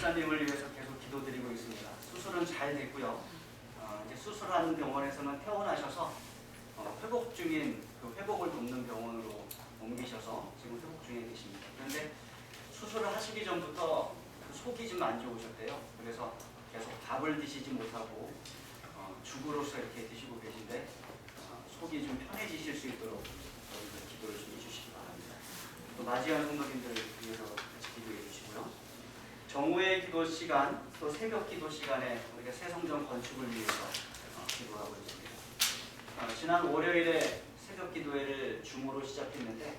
집사님을 위해서 계속 기도드리고 있습니다. 수술은 잘 됐고요. 이제 수술하는 병원에서는 퇴원하셔서 회복 중인 그 회복을 돕는 병원으로 옮기셔서 지금 회복 중에 계십니다. 그런데 수술을 하시기 전부터 그 속이 좀 안 좋으셨대요. 그래서 계속 밥을 드시지 못하고 죽으로서 이렇게 드시고 계신데 속이 좀 편해지실 수 있도록 기도를 좀 해주시기 바랍니다. 또 맞이하는 성도님들 위해서 같이 기도해 주시고요. 정오의 기도 시간, 또 새벽 기도 시간에 우리가 새 성전 건축을 위해서 기도하고 있습니다. 지난 월요일에 새벽 기도회를 줌으로 시작했는데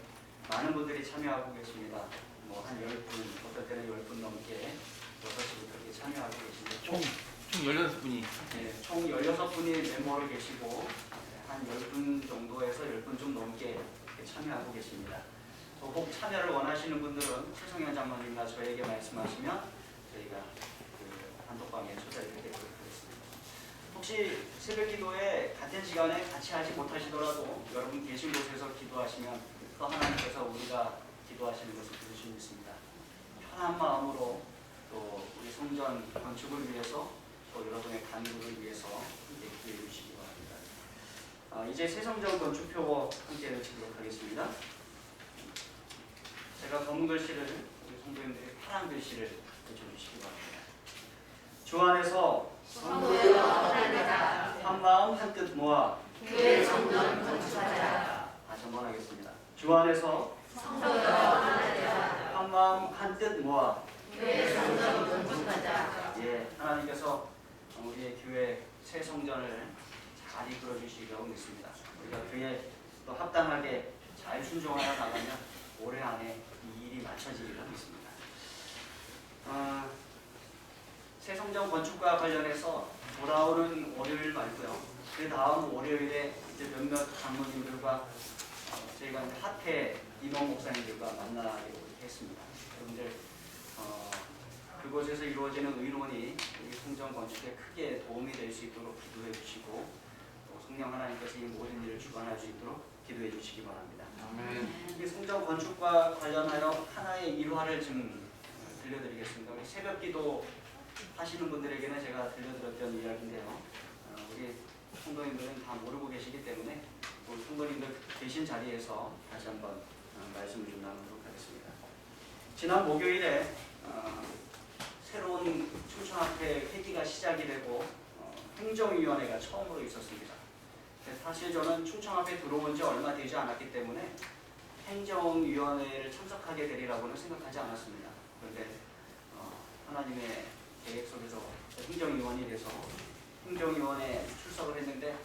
많은 분들이 참여하고 계십니다. 한 10분, 어떨 때는 10분 넘게 6시부터 이렇게 참여하고 계신데 총 16분이. 네, 총 16분이 멤버로 계시고 한 10분 정도에서 10분 좀 넘게 참여하고 계십니다. 혹 참여를 원하시는 분들은 최성현 장로님과 저에게 말씀하시면 저희가 그 단톡방에 초대드리도록 하겠습니다. 혹시 새벽 기도에 같은 시간에 같이 하지 못하시더라도 여러분 계신 곳에서 기도하시면 또 하나님께서 우리가 기도하시는 것을 들으실 수 있습니다. 편한 마음으로 또 우리 성전 건축을 위해서 또 여러분의 간구를 위해서 함께 기도해 주시기 바랍니다. 이제 새 성전 건축표 함께 외치도록 하겠습니다. 제가 검은 글씨를 우리 성도님들이 파란 글씨를 외쳐주시기 바랍니다. 주 안에서 성도여 하나되자 한 마음 한 뜻 모아 교회 성전 건축하자. 다시 한번 하겠습니다. 주 안에서 성도여 하나되자 한 마음 한 뜻 모아 교회 성전 건축하자. 예, 하나님께서 우리의 교회 새 성전을 잘 이끌어 주시리라고 믿습니다. 우리가 그에 또 합당하게 잘 순종하여 나가면 올해 안에 이 일이 마쳐지리라 믿습니다. 새 성전 건축과 관련해서 돌아오는 월요일 말고요. 그 다음 월요일에 이제 몇몇 장로님들과 저희가 이제 하태 임원 목사님들과 만나기로 했습니다. 여러분들 그곳에서 이루어지는 의논이 우리 성전 건축에 크게 도움이 될 수 있도록 기도해 주시고 또 성령 하나님께서 이 모든 일을 주관할 수 있도록 기도해 주시기 바랍니다. 이 성전 건축과 관련하여 하나의 일화를 좀 들려드리겠습니다. 우리 새벽 기도 하시는 분들에게는 제가 들려드렸던 이야기인데요. 우리 성도님들은 다 모르고 계시기 때문에 우리 성도님들 계신 자리에서 다시 한번 말씀을 좀 나누도록 하겠습니다. 지난 목요일에 새로운 춘천학회 회기가 시작이 되고 행정위원회가 처음으로 있었습니다. 사실 저는 춘천학회 들어온 지 얼마 되지 않았기 때문에 행정위원회를 참석하게 되리라고는 생각하지 않았습니다. 그런데 하나님의 계획 속에서 행정위원이 돼서 행정위원회에 출석을 했는데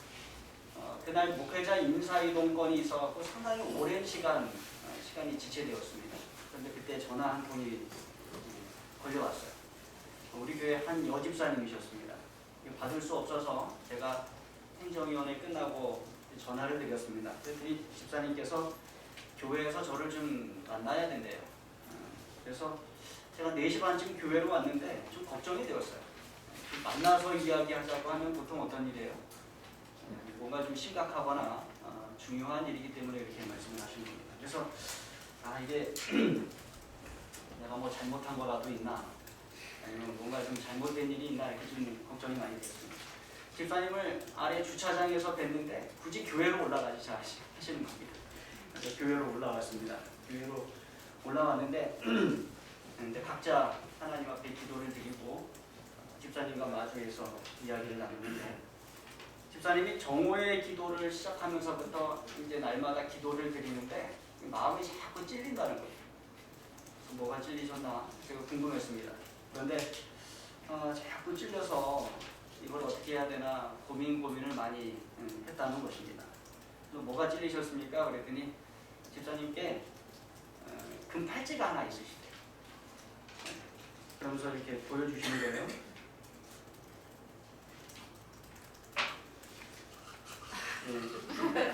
그날 목회자 인사이동건이 있어서 상당히 오랜 시간이 지체되었습니다. 그런데 그때 전화 한 통이 걸려왔어요. 우리 교회 한 여집사님이셨습니다. 받을 수 없어서 제가 행정위원회 끝나고 전화를 드렸습니다. 그랬더니 집사님께서 교회에서 저를 좀 만나야 된대요. 그래서 제가 4시 반쯤 교회로 왔는데 좀 걱정이 되었어요. 만나서 이야기하자고 하면 보통 어떤 일이에요? 뭔가 좀 심각하거나 중요한 일이기 때문에 이렇게 말씀을 하시는 겁니다. 그래서 이게 내가 뭐 잘못한 거라도 있나, 아니면 뭔가 좀 잘못된 일이 있나 이렇게 좀 걱정이 많이 됐습니다. 집사님을 아래 주차장에서 뵀는데 굳이 교회로 올라가지 하시는 겁니다. 그래서 교회로 올라왔습니다. 교회로 올라왔는데 근데 각자 하나님 앞에 기도를 드리고 집사님과 마주해서 이야기를 나누는데 집사님이 정오의 기도를 시작하면서부터 이제 날마다 기도를 드리는데 마음이 자꾸 찔린다는 거예요. 뭐가 찔리셨나 제가 궁금했습니다. 그런데 자꾸 찔려서 이걸 어떻게 해야 되나 고민을 많이 했다는 것입니다. 또 뭐가 찔리셨습니까? 그랬더니 집사님께 금팔찌가 하나 있으시대요. 그러면서 이렇게 보여주시는 거예요.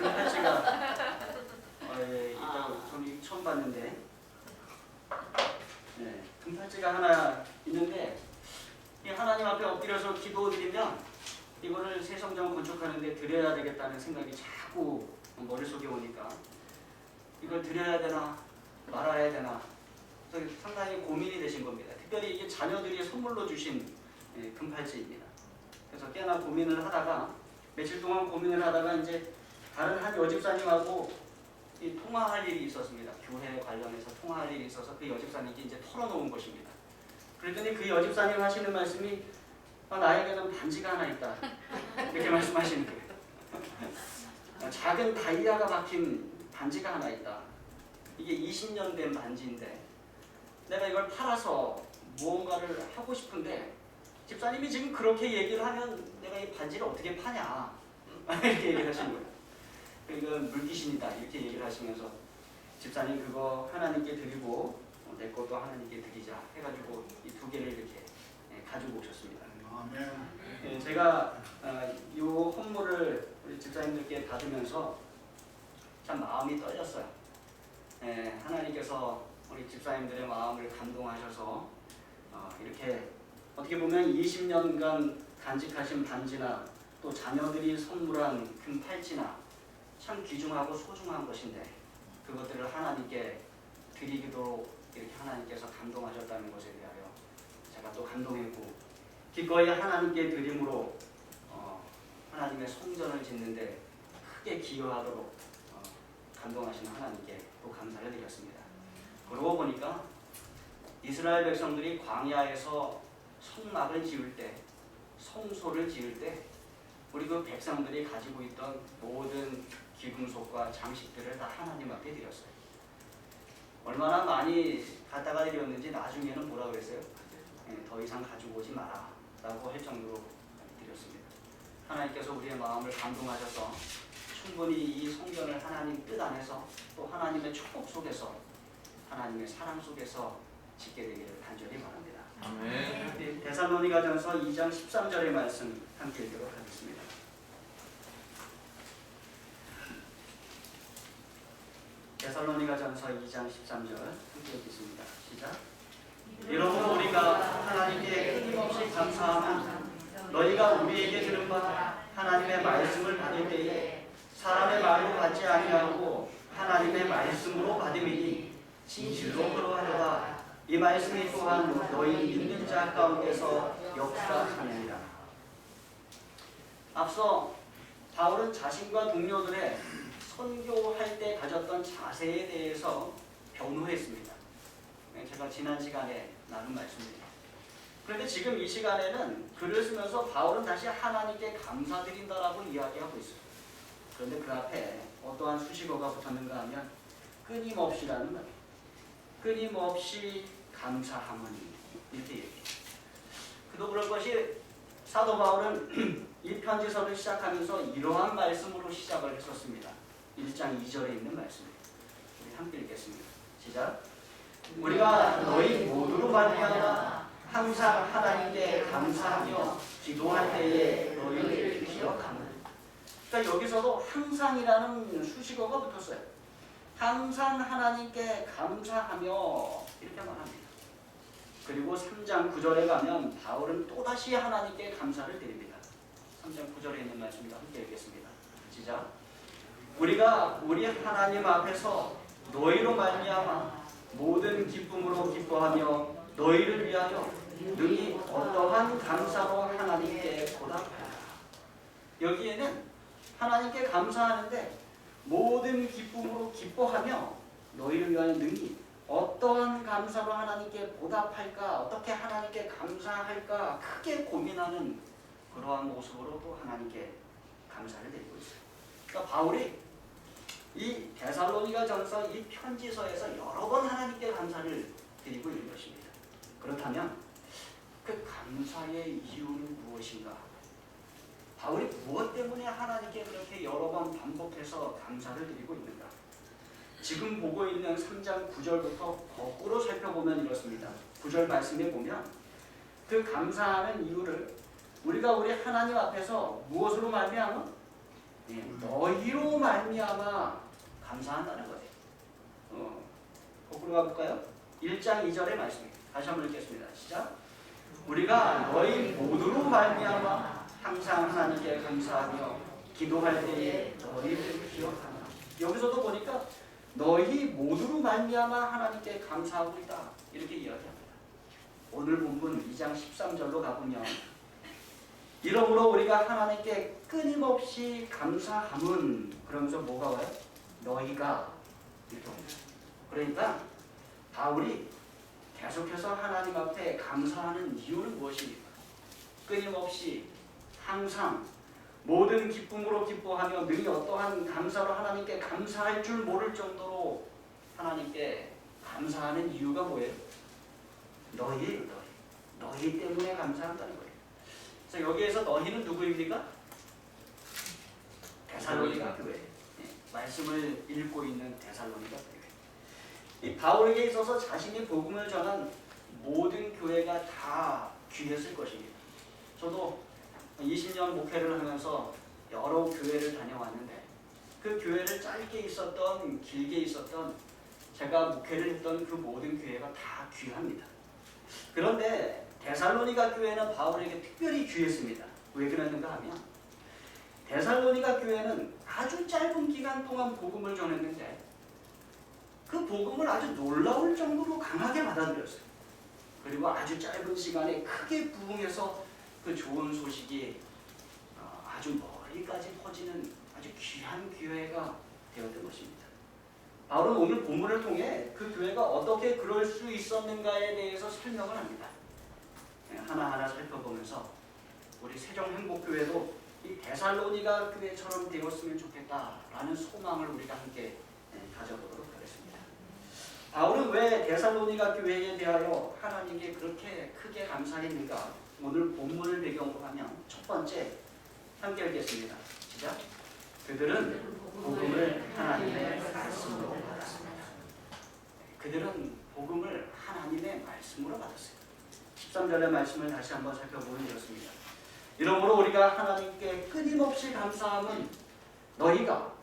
금팔찌가 있다고 저는 처음 봤는데 금팔찌가 하나 있는데 이 하나님 앞에 엎드려서 기도드리면 이거를 새 성전 건축하는데 드려야 되겠다는 생각이 자꾸 머릿속에 오니까 이걸 드려야 되나 말아야 되나 상당히 고민이 되신 겁니다. 특별히 이게 자녀들이 선물로 주신 금팔찌입니다. 그래서 꽤나 고민을 하다가 며칠 동안 고민을 하다가 이제 다른 한 여집사님하고 이 통화할 일이 있었습니다. 교회 관련해서 통화할 일이 있어서 그 여집사님께 이제 털어놓은 것입니다. 그랬더니 그 여집사님 하시는 말씀이 나에게는 반지가 하나 있다. 이렇게 말씀하시는 거예요. 작은 다이아가 박힌 반지가 하나 있다. 이게 20년 된 반지인데 내가 이걸 팔아서 무언가를 하고 싶은데 집사님이 지금 그렇게 얘기를 하면 내가 이 반지를 어떻게 파냐 이렇게 얘기를 하시는 거예요. 이건 물귀신이다 이렇게 얘기를 하시면서 집사님 그거 하나님께 드리고 내 것도 하나님께 드리자 해가지고 이 두 개를 이렇게 가지고 오셨습니다. 아멘. 제가 이 헌물을 우리 집사님들께 받으면서 참 마음이 떨렸어요. 하나님께서 우리 집사님들의 마음을 감동하셔서 이렇게 어떻게 보면 20년간 간직하신 반지나 또 자녀들이 선물한 금팔찌나 참 귀중하고 소중한 것인데 그것들을 하나님께 드리기도 이렇게 하나님께서 감동하셨다는 것에 대하여 제가 또 감동했고 기꺼이 하나님께 드림으로 하나님의 성전을 짓는데 크게 기여하도록 감동하신 하나님께 또 감사를 드렸습니다. 그러고 보니까 이스라엘 백성들이 광야에서 성막을 지을 때, 성소를 지을 때 우리 그 백성들이 가지고 있던 모든 귀금속과 장식들을 다 하나님 앞에 드렸어요. 얼마나 많이 갖다가 드렸는지 나중에는 뭐라 그랬어요? 더 이상 가지고 오지 마라 라고 할 정도로 드렸습니다. 하나님께서 우리의 마음을 감동하셔서 충분히 이 성전을 하나님 뜻 안에서 또 하나님의 축복 속에서 하나님의 사랑 속에서 짓게 되기를 간절히 바랍니다. 아멘. 데살로니가전서 2장 13절의 말씀 함께 읽도록 하겠습니다. 데살로니가전서 2장 13절 함께 읽겠습니다. 시작. 이러므로 우리가 하나님께 끊임없이 감사하며 너희가 우리에게 들은 바 하나님의 말씀을 받을 때에 사람의 말로 받지 아니하고 하나님의 말씀으로 받음이니 진실로 그러하려다. 이 말씀이 또한 너희 믿는 자 가운데서 역사하느니라. 앞서 바울은 자신과 동료들의 선교할 때 가졌던 자세에 대해서 변호했습니다. 제가 지난 시간에 나눈 말씀입니다. 그런데 지금 이 시간에는 글을 쓰면서 바울은 다시 하나님께 감사드린다라고 이야기하고 있어요. 그런데 그 앞에 어떠한 수식어가 붙었는가 하면 끊임없이라는 말이에요. 끊임없이 감사하머니 이렇게 얘기해요. 그도 그럴 것이 사도 바울은 이 편지서를 시작하면서 이러한 말씀으로 시작을 했었습니다. 1장 2절에 있는 말씀입니다. 우리 함께 읽겠습니다. 시작. 우리가 너희 모두로 말미암아 항상 하나님께 감사하며 기도할 때에 너희를 기억하는. 그러니까 여기서도 항상이라는 수식어가 붙었어요. 항상 하나님께 감사하며 이렇게 말합니다. 그리고 3장 9절에 가면 바울은 또다시 하나님께 감사를 드립니다. 3장 9절에 있는 말씀과 함께 읽겠습니다. 시작. 우리가 우리 하나님 앞에서 너희로 말미암아 모든 기쁨으로 기뻐하며 너희를 위하여 능히 어떠한 감사로 하나님께 보답하라. 여기에는 하나님께 감사하는데 모든 기쁨으로 기뻐하며 너희를 위하여 능히 어떠한 감사로 하나님께 보답할까, 어떻게 하나님께 감사할까 크게 고민하는 그러한 모습으로 또 하나님께 감사를 드리고 있어요. 그러니까 바울이 이 데살로니가전서 이 편지서에서 여러 번 하나님께 감사를 드리고 있는 것입니다. 그렇다면 그 감사의 이유는 무엇인가? 바울이 무엇 때문에 하나님께 그렇게 여러 번 반복해서 감사를 드리고 있는가? 지금 보고 있는 3장 9절부터 거꾸로 살펴보면 이렇습니다. 9절 말씀에 보면 그 감사하는 이유를 우리가 우리 하나님 앞에서 무엇으로 말미암아? 너희로 말미암아 감사한다는 거예요. 거꾸로 가볼까요? 1장 2절의 말씀입니다. 다시 한번 읽겠습니다. 시작. 우리가 너희 모두로 말미암아 항상 하나님께 감사하며 기도할 때에 너희를 기억하나. 여기서도 보니까 너희 모두로 말미암아 하나님께 감사하고 있다. 이렇게 이야기합니다. 오늘 본문 2장 13절로 가보면 이러므로 우리가 하나님께 끊임없이 감사함은 그러면서 뭐가 와요? 너희가 이렇게 옵니다. 그러니까 바울이 계속해서 하나님 앞에 감사하는 이유는 무엇입니까? 끊임없이 항상 모든 기쁨으로 기뻐하며 능히 어떠한 감사로 하나님께 감사할 줄 모를 정도로 하나님께 감사하는 이유가 뭐예요? 너희 때문에 감사한다는 거예요. 그래서 여기에서 너희는 누구입니까? 데살로니가 교회. 말씀을 읽고 있는 데살로니가 교회. 이 바울에게 있어서 자신이 복음을 전한 모든 교회가 다 귀했을 것입니다. 저도 20년 목회를 하면서 여러 교회를 다녀왔는데 그 교회를 짧게 있었던 길게 있었던 제가 목회를 했던 그 모든 교회가 다 귀합니다. 그런데 데살로니가 교회는 바울에게 특별히 귀했습니다. 왜 그랬는가 하면 데살로니가 교회는 아주 짧은 기간 동안 복음을 전했는데 그 복음을 아주 놀라울 정도로 강하게 받아들였어요. 그리고 아주 짧은 시간에 크게 부흥해서 그 좋은 소식이 아주 멀리까지 퍼지는 아주 귀한 교회가 되었던 것입니다. 바울은 오늘 본문을 통해 그 교회가 어떻게 그럴 수 있었는가에 대해서 설명을 합니다. 하나하나 살펴보면서 우리 세종행복교회도 이 데살로니가 교회처럼 되었으면 좋겠다라는 소망을 우리가 함께 가져보도록 하겠습니다. 바울은 왜 데살로니가 교회에 대하여 하나님께 그렇게 크게 감사했는가? 오늘 본문을 배경으로 하면 첫 번째 함께 읽겠습니다. 시작. 그들은 복음을 하나님의 말씀으로 받았습니다. 그들은 복음을 하나님의 말씀으로 받았어요. 13절의 말씀을 다시 한번 살펴보면 이렇습니다. 이러므로 우리가 하나님께 끊임없이 감사함은 너희가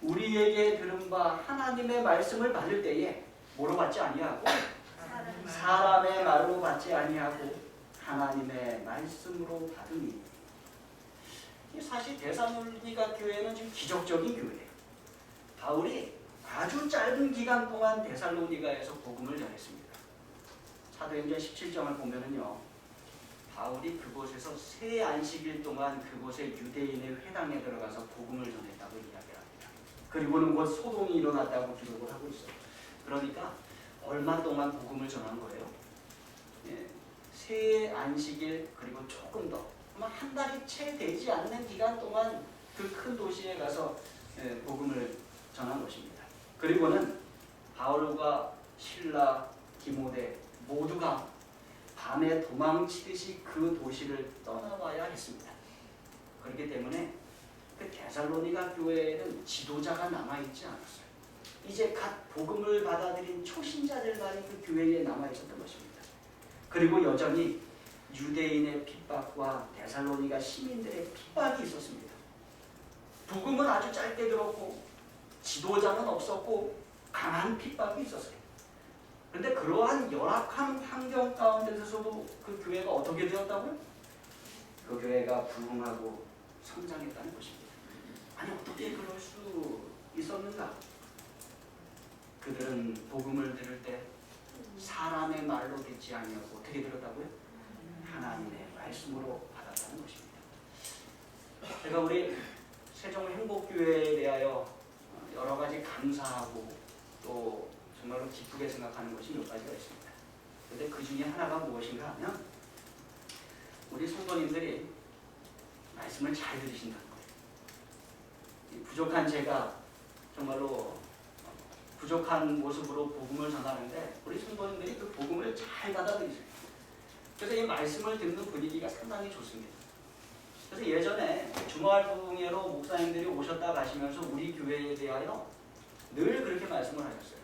우리에게 들은 바 하나님의 말씀을 받을 때에 뭐로 받지 아니하고 사람의 말로 받지 아니하고 하나님의 말씀으로 받으니. 사실 데살로니가 교회는 지금 기적적인 교회예요. 바울이 아주 짧은 기간 동안 데살로니가에서 복음을 전했습니다. 사도행전 17장을 보면은요, 바울이 그곳에서 세 안식일 동안 그곳의 유대인의 회당에 들어가서 복음을 전했다고 이야기합니다. 그리고는 곧 소동이 일어났다고 기록을 하고 있어요. 그러니까 얼마 동안 복음을 전한 거예요? 세 안식일 그리고 조금 더 아마 한 달이 채 되지 않는 기간 동안 그 큰 도시에 가서 복음을 전한 것입니다. 그리고는 바울과 실라, 디모데 모두가 밤에 도망치듯이 그 도시를 떠나와야 했습니다. 그렇기 때문에 그 데살로니가 교회에는 지도자가 남아있지 않았어요. 이제 갓 복음을 받아들인 초신자들만이 그 교회에 남아있었던 것입니다. 그리고 여전히 유대인의 핍박과 데살로니가 시민들의 핍박이 있었습니다. 복음은 아주 짧게 들었고 지도자는 없었고 강한 핍박이 있었어요. 그런데 그러한 열악한 환경 가운데서도 그 교회가 어떻게 되었다고요? 그 교회가 부흥하고 성장했다는 것입니다. 아니 어떻게 그럴 수 있었는가? 그들은 복음을 들을 때 사람의 말로 듣지 아니하고 어떻게 들었다고요? 하나님의 말씀으로 받았다는 것입니다. 제가 우리 세종행복교회에 대하여 여러 가지 감사하고 또 정말로 기쁘게 생각하는 것이 몇 가지가 있습니다. 그런데 그 중에 하나가 무엇인가 하면 우리 성도님들이 말씀을 잘 들으신다는 거예요. 부족한 제가 정말로 부족한 모습으로 복음을 전하는데 우리 성도님들이 그 복음을 잘 받아들이세요. 그래서 이 말씀을 듣는 분위기가 상당히 좋습니다. 그래서 예전에 주말부흥회로 목사님들이 오셨다 가시면서 우리 교회에 대하여 늘 그렇게 말씀을 하셨어요.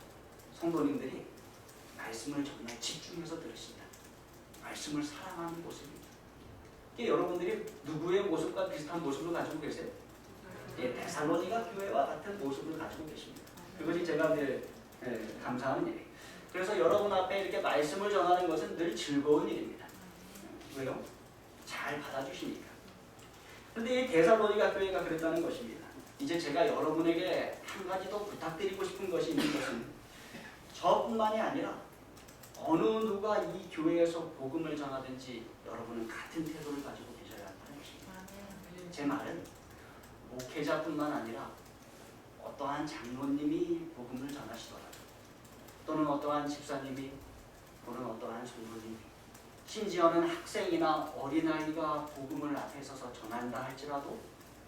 성도님들이 말씀을 정말 집중해서 들으신다. 말씀을 사랑하는 모습입니다. 여러분들이 누구의 모습과 비슷한 모습을 가지고 계세요? 데살로니가 교회와 같은 모습을 가지고 계십니다. 그것이 제가 늘 감사하는 일이에요. 그래서 여러분 앞에 이렇게 말씀을 전하는 것은 늘 즐거운 일입니다. 왜요? 잘 받아주시니까. 그런데 이 데살로니가 교회가 그랬다는 것입니다. 이제 제가 여러분에게 한 가지 더 부탁드리고 싶은 것이 있는 것은 저뿐만이 아니라 어느 누가 이 교회에서 복음을 전하든지 여러분은 같은 태도를 가지고 계셔야 한다는 것입니다. 제 말은 목회자뿐만 아니라 어떠한 장로님이 복음을 전하시더라도 또는 어떠한 집사님이 또는 어떠한 성도님이 심지어는 학생이나 어린아이가 복음을 앞에 서서 전한다 할지라도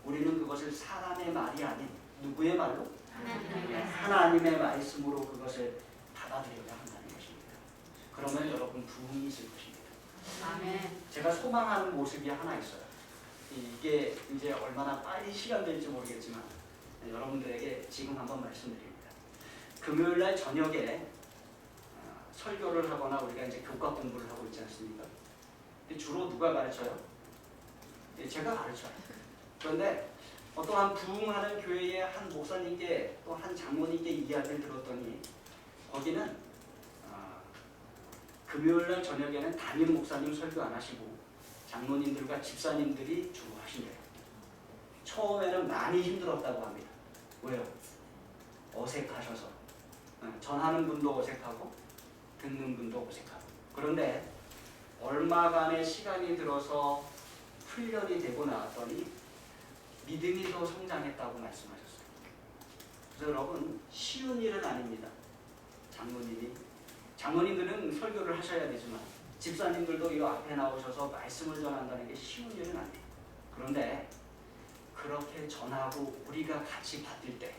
우리는 그것을 사람의 말이 아닌 누구의 말로? 하나님의 말씀으로 그것을 받아들여야 한다는 것입니다. 그러면 여러분 부흥이 있을 것입니다. 아멘. 제가 소망하는 모습이 하나 있어요. 이게 이제 얼마나 빨리 시간 될지 모르겠지만 여러분들에게 지금 한번 말씀드립니다. 금요일날 저녁에 설교를 하거나 우리가 이제 교과 공부를 하고 있지 않습니까? 근데 주로 누가 가르쳐요? 제가 가르쳐요. 그런데 어떠한 부흥하는 교회의 한 목사님께 또 한 장로님께 이야기를 들었더니 거기는 금요일날 저녁에는 담임 목사님 설교 안 하시고 장로님들과 집사님들이 주로 하신대요. 처음에는 많이 힘들었다고 합니다. 왜요? 어색하셔서. 전하는 분도 어색하고 듣는 분도 어색하고. 그런데 얼마간의 시간이 들어서 훈련이 되고 나왔더니 믿음이 더 성장했다고 말씀하셨어요. 그래서 여러분 쉬운 일은 아닙니다. 장로님들은 설교를 하셔야 되지만 집사님들도 이 앞에 나오셔서 말씀을 전한다는 게 쉬운 일은 아니에요. 그런데 그렇게 전하고 우리가 같이 받을 때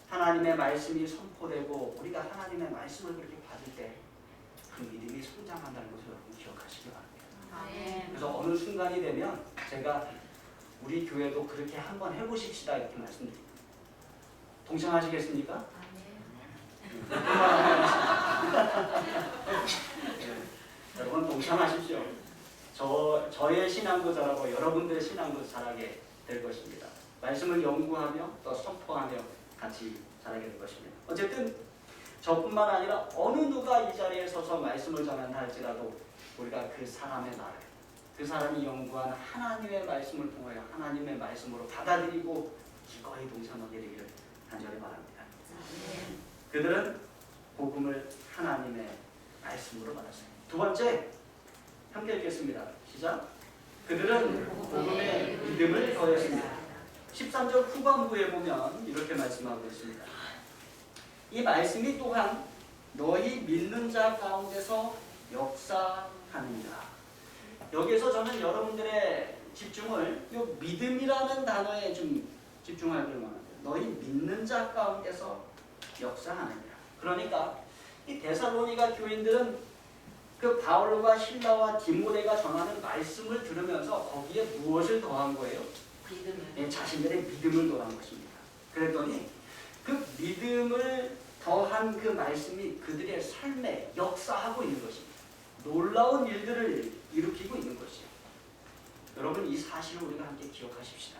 하나님의 말씀이 선포되고 우리가 하나님의 말씀을 그렇게 받을 때 그 믿음이 성장한다는 것을 여러분 기억하시기 바랍니다. 아멘. 그래서 어느 순간이 되면 제가 우리 교회도 그렇게 한번 해보십시다 이렇게 말씀드립니다. 동참하시겠습니까? 여러분 동참하십시오. 저의 신앙도 잘하고 여러분들의 신앙도 잘하게 될 것입니다. 말씀을 연구하며 또 선포하며 같이 잘하게 될 것입니다. 어쨌든 저뿐만 아니라 어느 누가 이 자리에 서서 말씀을 전한다 할지라도 우리가 그 사람의 말을 그 사람이 연구한 하나님의 말씀을 통하여 하나님의 말씀으로 받아들이고 기꺼이 동참하게 되기를 간절히 바랍니다. 그들은 복음을 하나님의 말씀으로 받았어요. 두 번째, 함께 읽겠습니다. 시작. 그들은 복음에 믿음을 더했습니다. 13절 후반부에 보면 이렇게 말씀하고 있습니다. 이 말씀이 또한 너희 믿는 자 가운데서 역사하느니라. 여기에서 저는 여러분들의 집중을 이 믿음이라는 단어에 좀 집중하기를 원합니다. 너희 믿는 자 가운데서 역사하느니라. 그러니까 이 데살로니가 교인들은 그 바울과 실라와 디모데가 전하는 말씀을 들으면서 거기에 무엇을 더한 거예요? 믿음을. 자신들의 믿음을 더한 것입니다. 그랬더니 그 믿음을 더한 그 말씀이 그들의 삶에 역사하고 있는 것입니다. 놀라운 일들을 일으키고 있는 것이요. 여러분 이 사실을 우리가 함께 기억하십시다.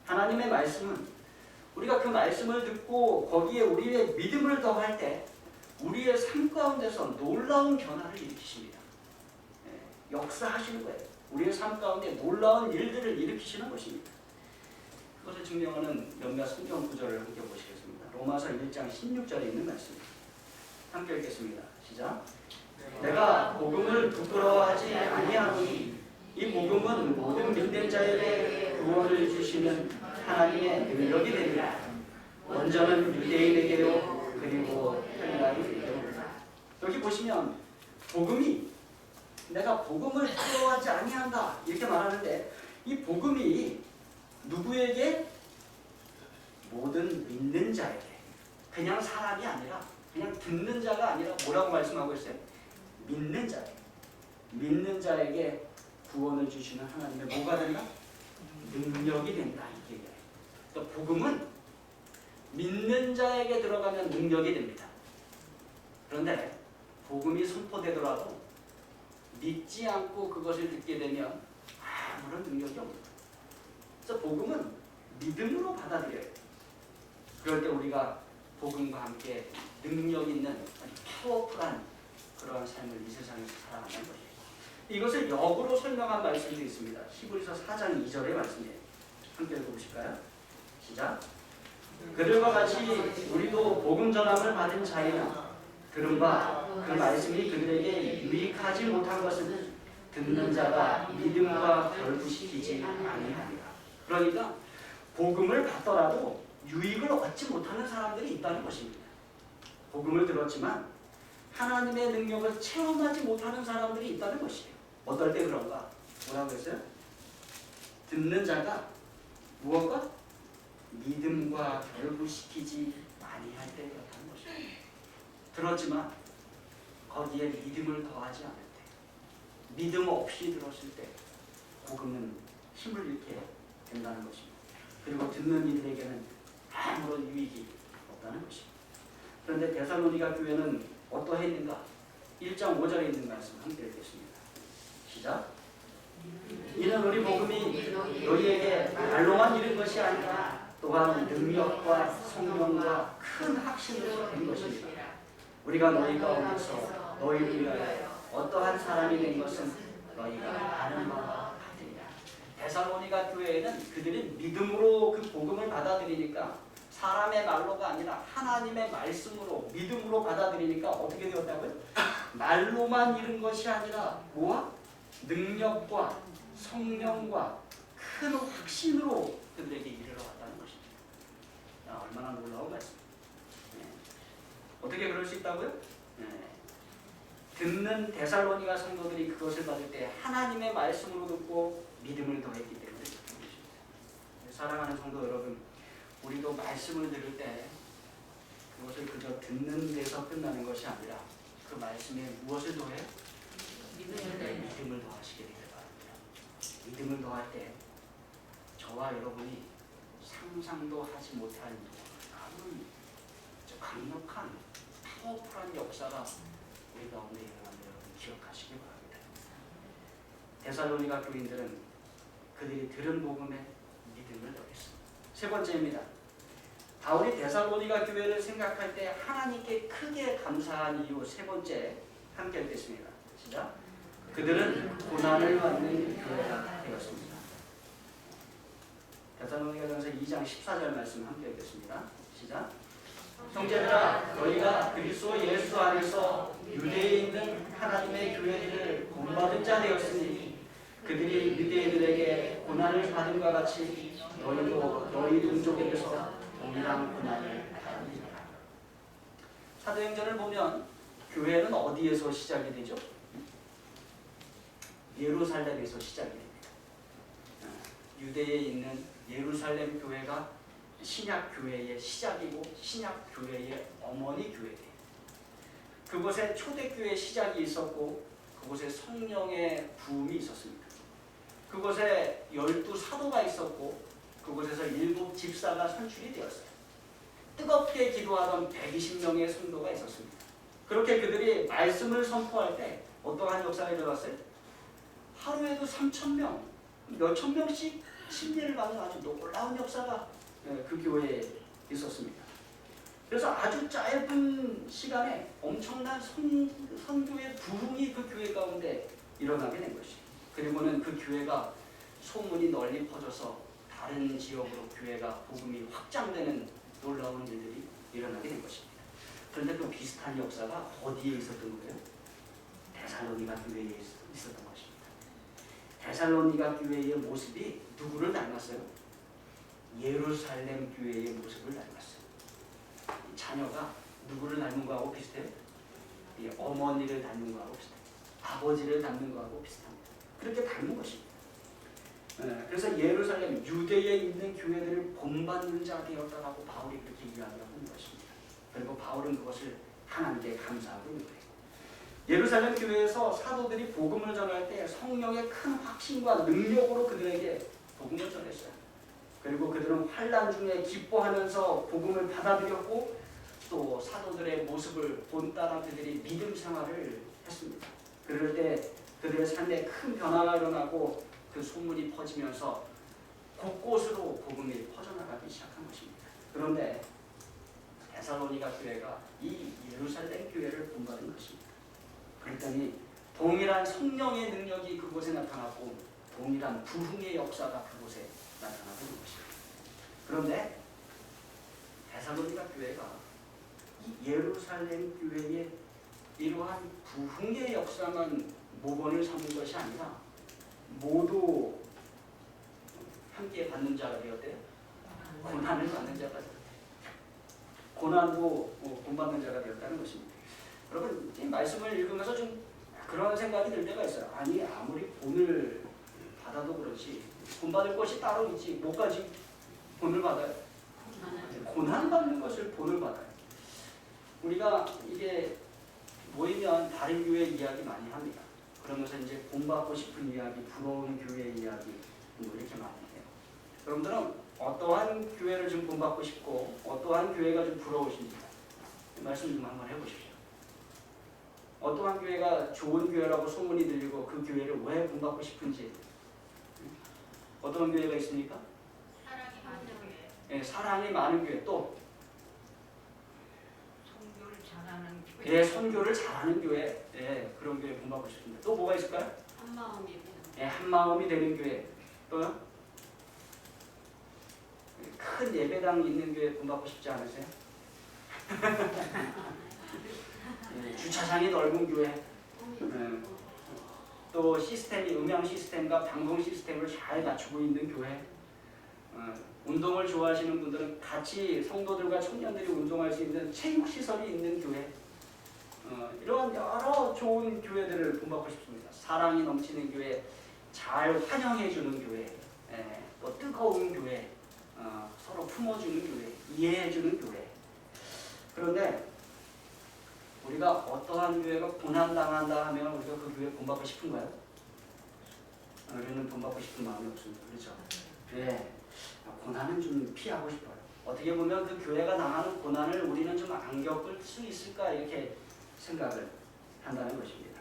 하나님의 말씀은 우리가 그 말씀을 듣고 거기에 우리의 믿음을 더할 때 우리의 삶 가운데서 놀라운 변화를 일으키십니다. 역사하시는 거예요. 우리의 삶 가운데 놀라운 일들을 일으키시는 것입니다. 그것을 증명하는 몇몇 성경 구절을 함께 보시겠습니다. 로마서 1장 16절에 있는 말씀입니다. 함께 읽겠습니다. 시작. 내가 복음을 부끄러워하지 아니하노니 이 복음은 모든 믿는 자에게 구원을 주시는 하나님의 능력이 됩니다. 먼저는 유대인에게요 그리고 헬라인에게요. 여기 보시면 복음이 내가 복음을 부끄러워하지 아니한다 이렇게 말하는데 이 복음이 누구에게? 모든 믿는 자에게. 그냥 사람이 아니라 그냥 듣는 자가 아니라 뭐라고 말씀하고 있어요? 믿는 자에게. 믿는 자에게 구원을 주시는 하나님의 뭐가 된다? 능력이 된다. 이게 얘기해요. 그러니까 복음은 믿는 자에게 들어가면 능력이 됩니다. 그런데 복음이 선포되더라도 믿지 않고 그것을 듣게 되면 아무런 능력이 없습니다. 그래서 복음은 믿음으로 받아들여요. 그럴 때 우리가 복음과 함께 능력 있는 파워풀한 그러한 삶을 이 세상에서 살아가는 것이에요. 이것을 역으로 설명한 말씀도 있습니다. 히브리서 4장 2절의 말씀이에요. 함께 읽어보실까요? 시작. 그들과 같이 우리도 복음 전함을 받은 자이나 들은 바 그 말씀이 그들에게 유익하지 못한 것은 듣는 자가 믿음과 결부시키지 아니하리라. 그러니까 복음을 받더라도 유익을 얻지 못하는 사람들이 있다는 것입니다. 복음을 들었지만 하나님의 능력을 체험하지 못하는 사람들이 있다는 것이에요. 어떨 때 그런가? 뭐라고 했어요? 듣는 자가 무엇과? 믿음과 결부시키지 아니할 때 그렇다는 것이에요. 들었지만 거기에 믿음을 더하지 않을 때, 믿음 없이 들었을 때 복음은 힘을 잃게 된다는 것입니다. 그리고 듣는 이들에게는 아무런 유익이 없다는 것입니다. 그런데 데살로니가 교회는 어떠했는가? 1장 5절에 있는 말씀 함께 읽겠습니다. 시작. 이는 우리 복음이 너희에게 말로만 이른 것이 아니라 또한 능력과 성령과 큰 확신으로 된 것입니다. 우리가 너희 가운데서 너희를 위하여 어떠한 사람이 된 것은 너희가 아는 바와 같으리라. 데살로니가 교회에는 그들이 믿음으로 그 복음을 받아들이니까 사람의 말로가 아니라 하나님의 말씀으로 믿음으로 받아들이니까 어떻게 되었다고요? 말로만 이른 것이 아니라 뭐와? 능력과 성령과 큰 확신으로 그들에게 이르러 왔다는 것입니다. 야, 얼마나 놀라운 말씀입니다. 네. 어떻게 그럴 수 있다고요? 네. 듣는 데살로니가 성도들이 그것을 받을 때 하나님의 말씀으로 듣고 믿음을 더했기 때문에 그렇습니다. 사랑하는 성도 여러분, 우리도 말씀을 들을 때 그것을 그저 듣는 데서 끝나는 것이 아니라 그 말씀에 무엇을 더해? 믿음을 더하시게 되길 바랍니다. 믿음을 더할 때 저와 여러분이 상상도 하지 못한 아주 강력한 파워풀한 역사가 우리 가운데 일어나는 여러분 기억하시기 바랍니다. 데살로니가 교인들은 그들이 들은 복음에 믿음을 더했습니다. 세 번째입니다. 바울이 데살로니가 교회를 생각할 때 하나님께 크게 감사한 이유 세 번째 함께 읽겠습니다. 시작. 그들은 고난을 받는 교회가 되었습니다. 데살로니가전서 2장 14절 말씀 함께 읽겠습니다. 시작. 형제들아 너희가 그리스도 예수 안에서 유대에 있는 하나님의 교회들을 본받은 자 되었으니 그들이 유대인들에게 고난을 받음과 같이 너희도 너희 동족에게서 동일한 고난을 받으리라. 사도행전을 보면 교회는 어디에서 시작이 되죠? 예루살렘에서 시작이 됩니다. 유대에 있는 예루살렘 교회가 신약 교회의 시작이고 신약 교회의 어머니 교회예요. 그곳에 초대교회 시작이 있었고 그곳에 성령의 부음이 있었습니다. 그곳에 12사도가 있었고 그곳에서 7 집사가 선출이 되었어요. 뜨겁게 기도하던 120명의 성도가 있었습니다. 그렇게 그들이 말씀을 선포할 때 어떠한 역사가 일어났어요? 하루에도 3,000명, 몇천 명씩 침례를 받는 아주 놀라운 역사가 그 교회에 있었습니다. 그래서 아주 짧은 시간에 엄청난 선교의 부흥이 그 교회 가운데 일어나게 된 것이에요. 그리고는 그 교회가 소문이 널리 퍼져서 다른 지역으로 교회가 복음이 확장되는 놀라운 일들이 일어나게 된 것입니다. 그런데 그 비슷한 역사가 어디에 있었던 거예요? 데살로니가 교회에 있었던 것입니다. 데살로니가 교회의 모습이 누구를 닮았어요? 예루살렘 교회의 모습을 닮았어요. 자녀가 누구를 닮은 거하고 비슷해요? 어머니를 닮은 거하고 비슷해요. 아버지를 닮는 거하고 비슷합니다. 그렇게 닮은 것입니다. 그래서 예루살렘 유대에 있는 교회들을 본받는 자 되었다라고 바울이 그렇게 이야기하고 있는 것입니다. 그리고 바울은 그것을 하나님께 감사하고 있는 거예요. 예루살렘 교회에서 사도들이 복음을 전할 때 성령의 큰 확신과 능력으로 그들에게 복음을 전했어요. 그리고 그들은 환난 중에 기뻐하면서 복음을 받아들였고 또 사도들의 모습을 본따라 그들이 믿음 생활을 했습니다. 그럴 때 그들의 삶에 큰 변화가 일어나고 그 소문이 퍼지면서 곳곳으로 복음이 퍼져나가기 시작한 것입니다. 그런데 데살로니가 교회가 이 예루살렘 교회를 본받은 것입니다. 그랬더니 동일한 성령의 능력이 그곳에 나타났고 동일한 부흥의 역사가 그곳에 나타나고 있는 것입니다. 그런데 데살로니가 교회가 이 예루살렘 교회의 이러한 부흥의 역사만 모범을 삼은 것이 아니라 모두 함께 받는 자가 되었대요. 고난을 받는 자가 되었대요. 고난도 본받는 자가 되었다는 것입니다. 여러분 이 말씀을 읽으면서 좀 그런 생각이 들 때가 있어요. 아니 아무리 본을 받아도 그렇지 본받을 것이 따로 있지 뭐까지 본을 받아요? 고난 받는 것을 본을 받아요. 우리가 이게 모이면 다른 교회 이야기 많이 합니다. 그러면서 이제 본받고 싶은 이야기, 부러운 교회 이야기 뭐 이렇게 많이 해요. 여러분들은 어떠한 교회를 좀 본받고 싶고 어떠한 교회가 좀 부러우십니까? 말씀 좀 한번 해보십시오. 어떠한 교회가 좋은 교회라고 소문이 들리고 그 교회를 왜 본받고 싶은지 어떤 교회가 있습니까? 사랑이 많은 교회. 예, 사랑이 많은 교회 또 선교를 잘하는 교회. 예, 선교를 잘하는 교회 예, 그런 교회 본받고 싶습니다. 또 뭐가 있을까요? 한 마음이 되는. 예, 한 마음이 되는 교회 또요? 큰 예배당 있는 교회 본받고 싶지 않으세요? 예, 주차장이 넓은 교회 또 시스템이 음향 시스템과 방송 시스템을 잘 갖추고 있는 교회 운동을 좋아하시는 분들은 같이 성도들과 청년들이 운동할 수 있는 체육시설이 있는 교회 이런 여러 좋은 교회들을 본받고 싶습니다. 사랑이 넘치는 교회, 잘 환영해주는 교회, 또 뜨거운 교회, 서로 품어주는 교회, 이해해주는 교회. 그런데 우리가 어떠한 교회가 고난당한다 하면 우리가 그 교회 본받고 싶은가요? 우리는 본받고 싶은 마음이 없습니다. 그렇죠? 네. 고난은 좀 피하고 싶어요. 어떻게 보면 그 교회가 당하는 고난을 우리는 좀 안 겪을 수 있을까 이렇게 생각을 한다는 것입니다.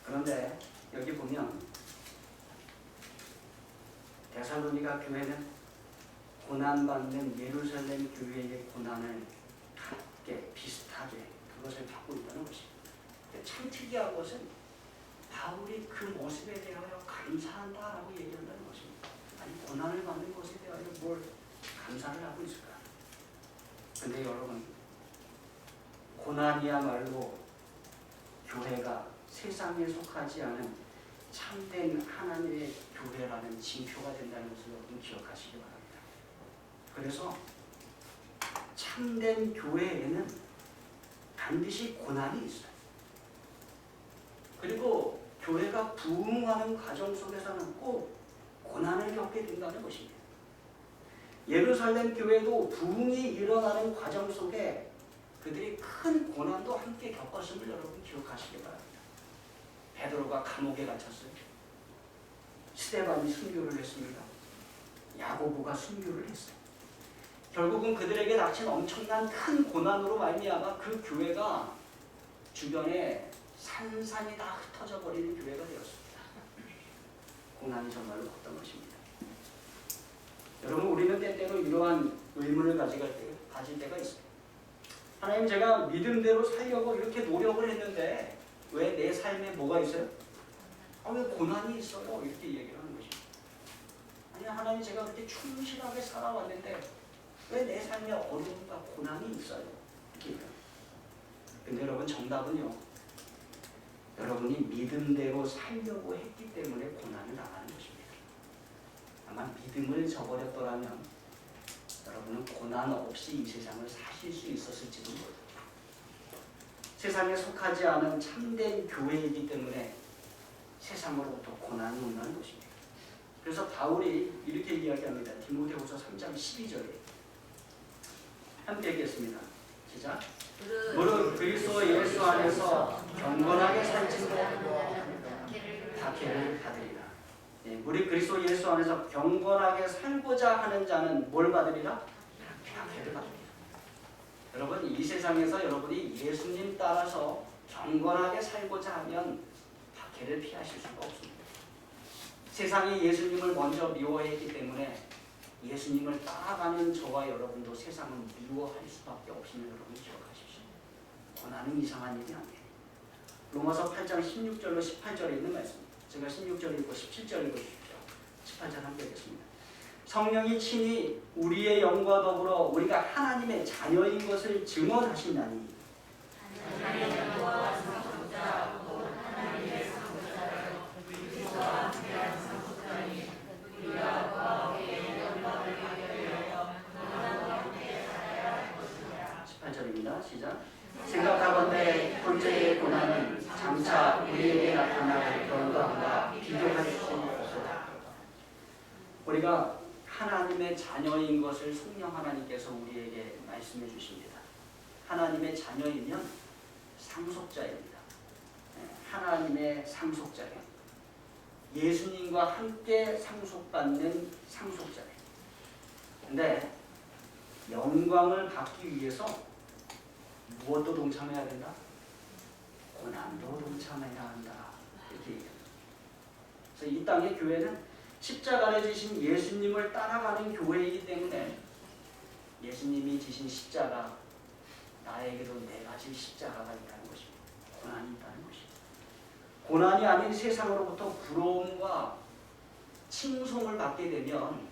그런데 여기 보면 데살로니가 교회는 고난받는 예루살렘 교회의 고난을 같게 비슷하게 그것을 겪고 있다는 것입니다. 참 특이한 것은 바울이 그 모습에 대하여 감사한다라고 얘기한다는 것입니다. 아니 고난을 받는 것에 대하여 뭘 감사를 하고 있을까? 근데 여러분 고난이야말로 교회가 세상에 속하지 않은 참된 하나님의 교회라는 징표가 된다는 것을 여러분 기억하시기 바랍니다. 그래서 참된 교회에는 반드시 고난이 있어요. 그리고 교회가 부흥하는 과정 속에서는 꼭 고난을 겪게 된다는 것입니다. 예루살렘 교회도 부흥이 일어나는 과정 속에 그들이 큰 고난도 함께 겪었음을 여러분 기억하시기 바랍니다. 베드로가 감옥에 갇혔어요. 스데반이 순교를 했습니다. 야고보가 순교를 했어요. 결국은 그들에게 닥친 엄청난 큰 고난으로 말미암아 그 교회가 주변에 산산이 다 흩어져 버리는 교회가 되었습니다. 고난이 정말로 컸던 것입니다. 여러분 우리는 때때로 이러한 의문을 가질 때가 있습니다. 하나님 제가 믿음대로 살려고 이렇게 노력을 했는데 왜 내 삶에 뭐가 있어요? 왜 고난이 있어요? 이렇게 얘기를 하는 것입니다. 아니 하나님 제가 그렇게 충실하게 살아왔는데 왜 내 삶에 어려움과 고난이 있어요? 이렇게 얘기합니다. 근데 여러분 정답은요. 여러분이 믿음대로 살려고 했기 때문에 고난을 당하는 것입니다. 아마 믿음을 저버렸더라면 여러분은 고난 없이 이 세상을 사실 수 있었을지도 모릅니다. 세상에 속하지 않은 참된 교회이기 때문에 세상으로부터 고난이 온다는 것입니다. 그래서 바울이 이렇게 이야기합니다. 디모데후서 3장 12절에 함께 읽겠습니다. 시작. 무릇 그리스도 예수 안에서 경건하게 살지도 박해를 받으리라. 무릇 그리스도 예수 안에서 경건하게 살고자 하는 자는 뭘 받으리라? 박해를 받으리라. 여러분 이 세상에서 여러분이 예수님 따라서 경건하게 살고자 하면 박해를 피하실 수가 없습니다. 세상이 예수님을 먼저 미워했기 때문에 예수님을 따라가는 저와 여러분도 세상은 미워할 수밖에 없음을 여러분 기억하십시오. 고난은 이상한 일이 아니에요. 로마서 8장 16절로 18절에 있는 말씀입니다. 제가 16절 읽고 17절 읽으십시오. 18절 함께 읽겠습니다. 성령이 친히 우리의 영과 더불어 우리가 하나님의 자녀인 것을 증언하신다니 시작. 생각하건대 현재의 고난은 장차 우리에게 나타날 영광과 비교할 수 없소이다. 우리가 하나님의 자녀인 것을 성령 하나님께서 우리에게 말씀해 주십니다. 하나님의 자녀이면 상속자입니다. 하나님의 상속자예요. 예수님과 함께 상속받는 상속자예요. 근데 영광을 받기 위해서 무엇도 동참해야 된다? 고난도 동참해야 한다. 이렇게 얘기합니다. 그래서 이 땅의 교회는 십자가를 지신 예수님을 따라가는 교회이기 때문에 예수님이 지신 십자가, 나에게도 내가 질 십자가가 있다는 것입니다. 고난이 있다는 것입니다. 고난이 아닌 세상으로부터 부러움과 칭송을 받게 되면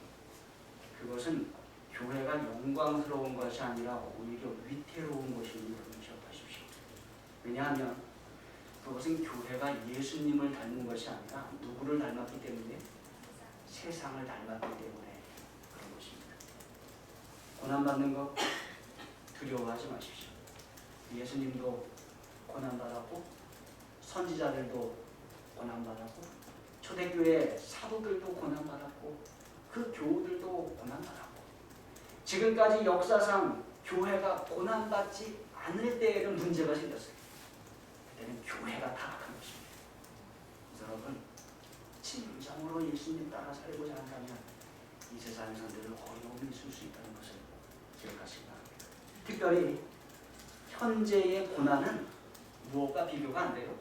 그것은 교회가 영광스러운 것이 아니라 오히려 위태로운 것임을 기억하십시오. 왜냐하면 그것은 교회가 예수님을 닮은 것이 아니라 누구를 닮았기 때문에? 세상을 닮았기 때문에 그런 것입니다. 고난받는 것 두려워하지 마십시오. 예수님도 고난받았고 선지자들도 고난받았고 초대교회 사도들도 고난받았고 그 교우들도 고난받았고 지금까지 역사상 교회가 고난받지 않을 때에는 문제가 생겼어요. 그때는 교회가 타락한 것입니다. 그래서 여러분 진정으로 예수님 따라 살고자 한다면 이 세상에서 늘 어려움이 있을 수 있다는 것을 기억하시기 바랍니다. 특별히 현재의 고난은 무엇과 비교가 안 돼요?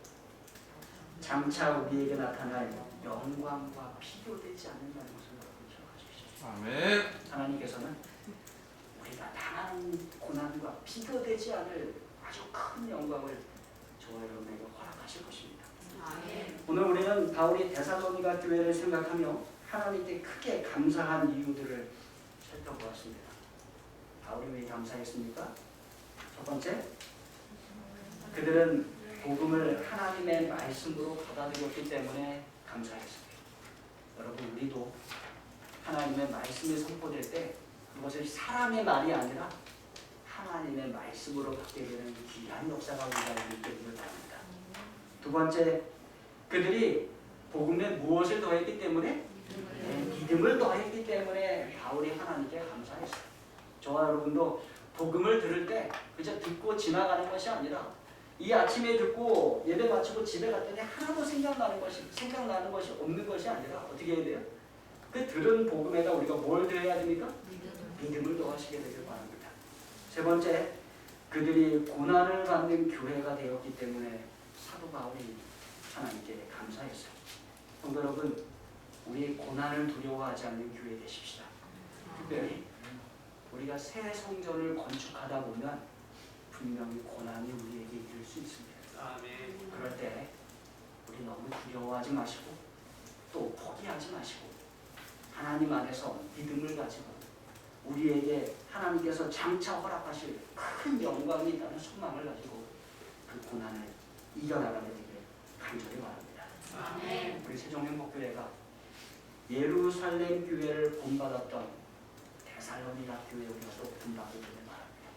장차 우리에게 나타날 영광과 비교되지 않는다는 것을 여러분 기억하십시오. 아멘. 하나님께서는 우리가 당하는 고난과 비교되지 않을 아주 큰 영광을 저와 여러분에게 허락하실 것입니다. 오늘 우리는 바울이 데살로니가 교회를 생각하며 하나님께 크게 감사한 이유들을 살펴보았습니다. 바울이 왜 감사했습니까? 첫 번째, 그들은 복음을 하나님의 말씀으로 받아들였기 때문에 감사했습니다. 여러분 우리도 하나님의 말씀이 선포될 때 그것을 사람의 말이 아니라 하나님의 말씀으로 받게 되는 귀한 역사가 우리가 있기를 바랍니다. 두 번째, 그들이 복음에 무엇을 더했기 때문에? 믿음을 더했기 때문에 바울이 하나님께 감사했어요. 저와 여러분도 복음을 들을 때 그저 듣고 지나가는 것이 아니라 이 아침에 듣고 예배 마치고 집에 갔더니 하나도 생각나는 것이 없는 것이 아니라 어떻게 해야 돼요? 그 들은 복음에다 우리가 뭘 더해야 됩니까? 믿음을 더하시게 되길 바랍니다. 세 번째, 그들이 고난을 받는 교회가 되었기 때문에 사도 바울이 하나님께 감사했어요. 성도 여러분, 우리 고난을 두려워하지 않는 교회 되십시다. 특별히 우리가 새 성전을 건축하다 보면 분명히 고난이 우리에게 이를 수 있습니다. 아멘. 그럴 때 우리 너무 두려워하지 마시고 또 포기하지 마시고 하나님 안에서 믿음을 가지고 우리에게 하나님께서 장차 허락하실 큰 영광이 있다는 소망을 가지고 그 고난을 이겨나가게 되길 간절히 바랍니다. 아멘. 우리 세종행복교회가 예루살렘 교회를 본받았던 데살로니가 교회 우리가 또 본받게 되길 바랍니다.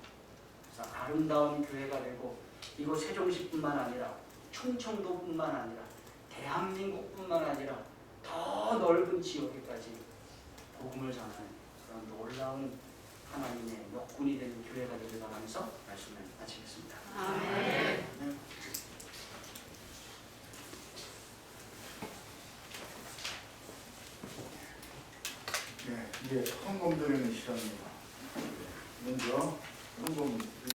그래서 아름다운 교회가 되고 이곳 세종시뿐만 아니라 충청도뿐만 아니라 대한민국뿐만 아니라 더 넓은 지역에까지 복음을 전하는 그런 놀라운 하나님의 역군이 되는 교회가 되길 바라면서 말씀을 마치겠습니다. 아멘. 네, 이제 헌금 드리는 시간입니다. 먼저 헌금